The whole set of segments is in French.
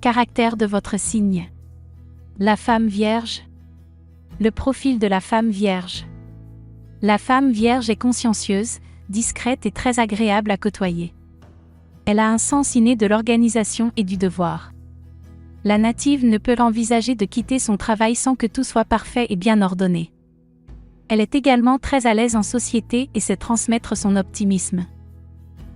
Caractère de votre signe. La femme vierge. Le profil de la femme vierge. La femme vierge est consciencieuse, discrète et très agréable à côtoyer. Elle a un sens inné de l'organisation et du devoir. La native ne peut envisager de quitter son travail sans que tout soit parfait et bien ordonné. Elle est également très à l'aise en société et sait transmettre son optimisme.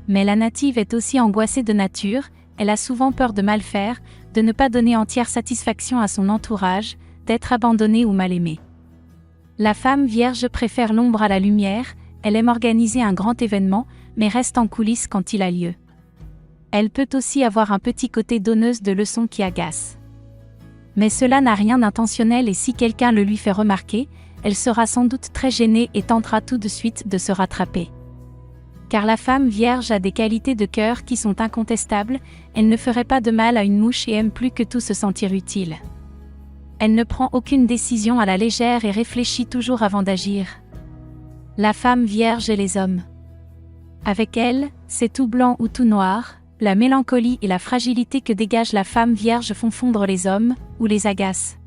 Mais la native est aussi angoissée de nature, elle a souvent peur de mal faire, de ne pas donner entière satisfaction à son entourage, d'être abandonnée ou mal aimée. La femme vierge préfère l'ombre à la lumière, elle aime organiser un grand événement, mais reste en coulisses quand il a lieu. Elle peut aussi avoir un petit côté donneuse de leçons qui agace. Mais cela n'a rien d'intentionnel et si quelqu'un le lui fait remarquer, elle sera sans doute très gênée et tentera tout de suite de se rattraper. Car la femme vierge a des qualités de cœur qui sont incontestables, elle ne ferait pas de mal à une mouche et aime plus que tout se sentir utile. Elle ne prend aucune décision à la légère et réfléchit toujours avant d'agir. La femme vierge et les hommes. Avec elle, c'est tout blanc ou tout noir, la mélancolie et la fragilité que dégage la femme vierge font fondre les hommes, ou les agacent.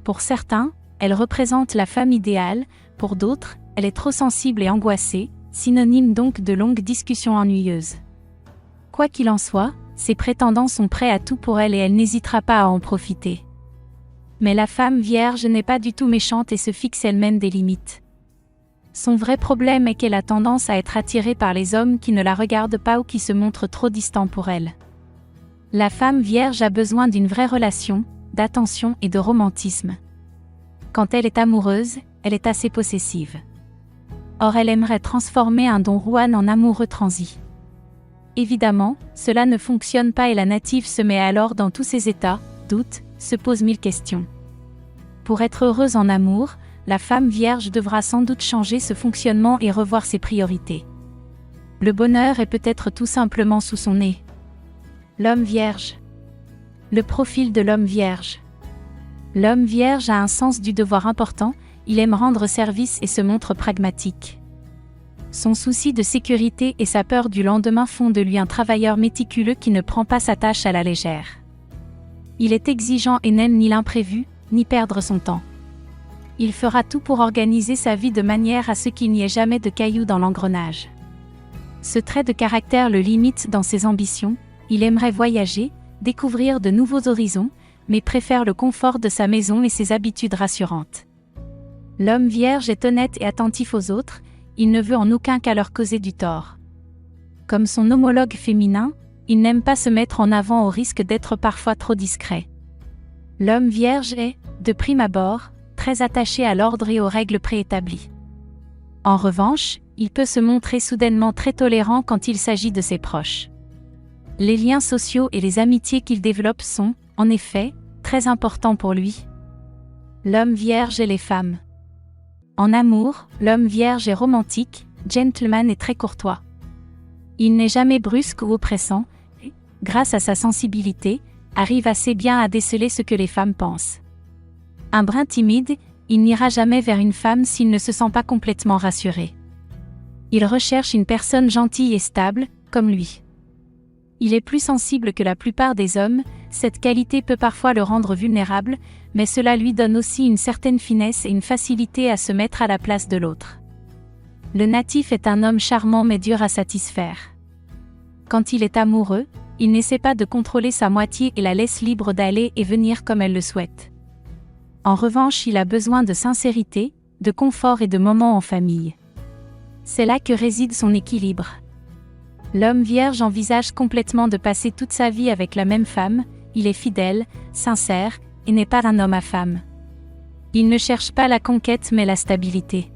Pour certains, elle représente la femme idéale, pour d'autres, elle est trop sensible et angoissée, synonyme donc de longues discussions ennuyeuses. Quoi qu'il en soit, ses prétendants sont prêts à tout pour elle et elle n'hésitera pas à en profiter. Mais la femme vierge n'est pas du tout méchante et se fixe elle-même des limites. Son vrai problème est qu'elle a tendance à être attirée par les hommes qui ne la regardent pas ou qui se montrent trop distants pour elle. La femme vierge a besoin d'une vraie relation, d'attention et de romantisme. Quand elle est amoureuse, elle est assez possessive. Or elle aimerait transformer un Don Juan en amoureux transi. Évidemment, cela ne fonctionne pas et la native se met alors dans tous ses états, doute, se pose mille questions. Pour être heureuse en amour, la femme vierge devra sans doute changer ce fonctionnement et revoir ses priorités. Le bonheur est peut-être tout simplement sous son nez. L'homme vierge. Le profil de l'homme vierge. L'homme vierge a un sens du devoir important, il aime rendre service et se montre pragmatique. Son souci de sécurité et sa peur du lendemain font de lui un travailleur méticuleux qui ne prend pas sa tâche à la légère. Il est exigeant et n'aime ni l'imprévu, ni perdre son temps. Il fera tout pour organiser sa vie de manière à ce qu'il n'y ait jamais de cailloux dans l'engrenage. Ce trait de caractère le limite dans ses ambitions, il aimerait voyager, découvrir de nouveaux horizons, mais préfère le confort de sa maison et ses habitudes rassurantes. L'homme vierge est honnête et attentif aux autres, il ne veut en aucun cas leur causer du tort. Comme son homologue féminin, il n'aime pas se mettre en avant au risque d'être parfois trop discret. L'homme vierge est, de prime abord, très attaché à l'ordre et aux règles préétablies. En revanche, il peut se montrer soudainement très tolérant quand il s'agit de ses proches. Les liens sociaux et les amitiés qu'il développe sont, en effet, très importants pour lui. L'homme vierge et les femmes. En amour, l'homme vierge est romantique, gentleman et très courtois. Il n'est jamais brusque ou oppressant, et, grâce à sa sensibilité, arrive assez bien à déceler ce que les femmes pensent. Un brin timide, il n'ira jamais vers une femme s'il ne se sent pas complètement rassuré. Il recherche une personne gentille et stable, comme lui. Il est plus sensible que la plupart des hommes, cette qualité peut parfois le rendre vulnérable, mais cela lui donne aussi une certaine finesse et une facilité à se mettre à la place de l'autre. Le natif est un homme charmant mais dur à satisfaire. Quand il est amoureux, il n'essaie pas de contrôler sa moitié et la laisse libre d'aller et venir comme elle le souhaite. En revanche, il a besoin de sincérité, de confort et de moments en famille. C'est là que réside son équilibre. L'homme vierge envisage complètement de passer toute sa vie avec la même femme, il est fidèle, sincère, et n'est pas un homme à femme. Il ne cherche pas la conquête mais la stabilité.